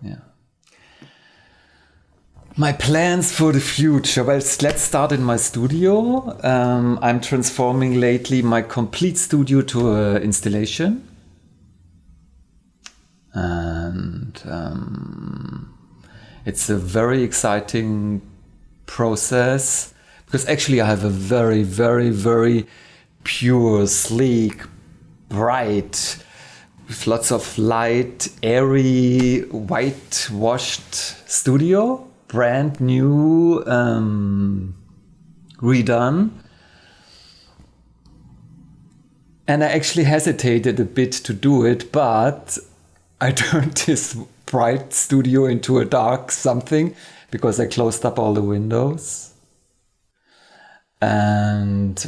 Yeah. My plans for the future. Well, let's start in my studio. I'm transforming lately my complete studio to an installation. And it's a very exciting process because actually I have a very, very, very pure, sleek, bright, with lots of light, airy, whitewashed studio. Brand new, redone. And I actually hesitated a bit to do it, but I turned this bright studio into a dark something because I closed up all the windows. And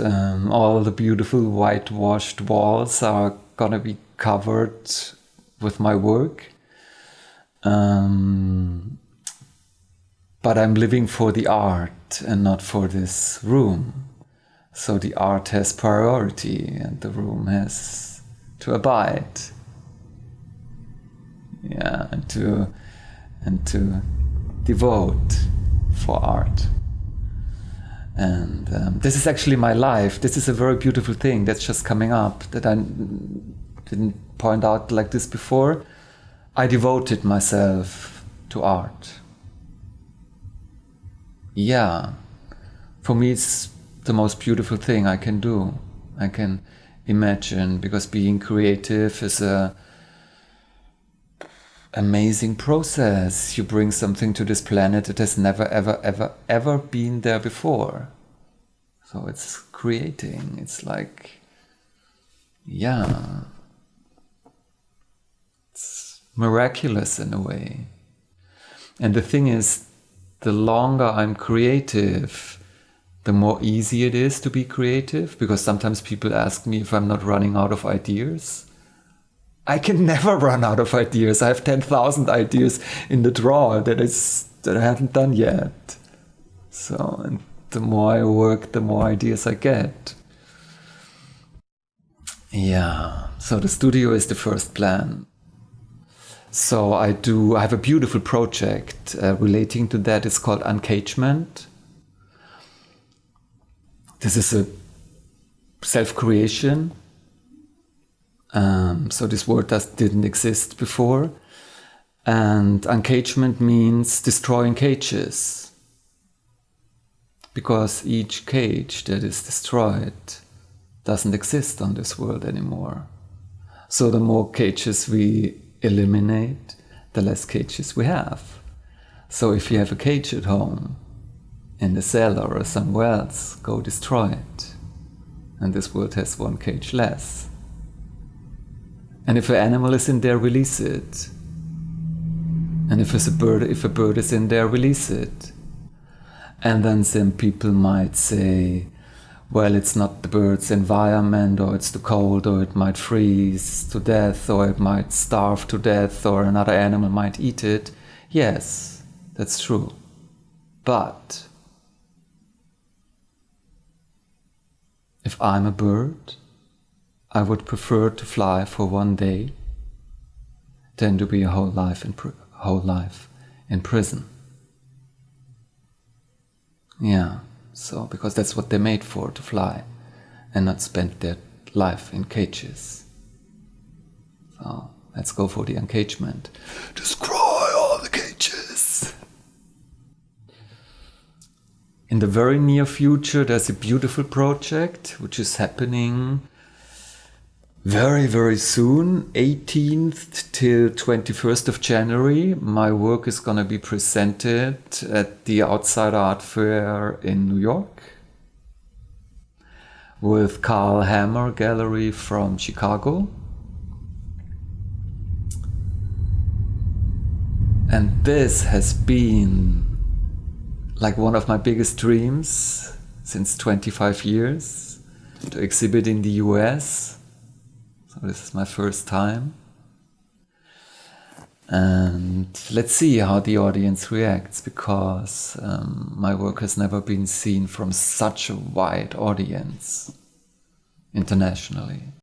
all the beautiful whitewashed walls are gonna be covered with my work. But I'm living for the art and not for this room. So the art has priority and the room has to abide. Yeah, and to devote for art. And this is actually my life. This is a very beautiful thing that's just coming up that I didn't point out like this before. I devoted myself to art. Yeah, for me it's the most beautiful thing I can do. I can imagine, because being creative is a amazing process. You bring something to this planet that has never, ever, ever, ever been there before. So it's creating. It's like, yeah, it's miraculous in a way. And the thing is, the longer I'm creative, the more easy it is to be creative, because sometimes people ask me if I'm not running out of ideas. I can never run out of ideas. I have 10,000 ideas in the drawer that I haven't done yet. So, and the more I work, the more ideas I get. Yeah, so the studio is the first plan. So I have a beautiful project relating to that. It's called Uncagement. This is a self-creation. So this word didn't exist before. And uncagement means destroying cages. Because each cage that is destroyed doesn't exist on this world anymore. So the more cages we eliminate, the less cages we have. So if you have a cage at home, in the cellar or somewhere else, go destroy it. And this world has one cage less. And if an animal is in there, release it. And if a bird is in there, release it. And then some people might say, well, it's not the bird's environment, or it's too cold, or it might freeze to death, or it might starve to death, or another animal might eat it. Yes, that's true. But if I'm a bird, I would prefer to fly for one day than to be a whole life in prison. Yeah. So, because that's what they're made for, to fly, and not spend their life in cages. So, let's go for the uncagement. Destroy all the cages! In the very near future, there's a beautiful project, which is happening very, very soon, 18th till 21st of January. My work is going to be presented at the Outside Art Fair in New York with Carl Hammer Gallery from Chicago. And this has been like one of my biggest dreams since 25 years, to exhibit in the US. So this is my first time. And let's see how the audience reacts, because my work has never been seen from such a wide audience internationally.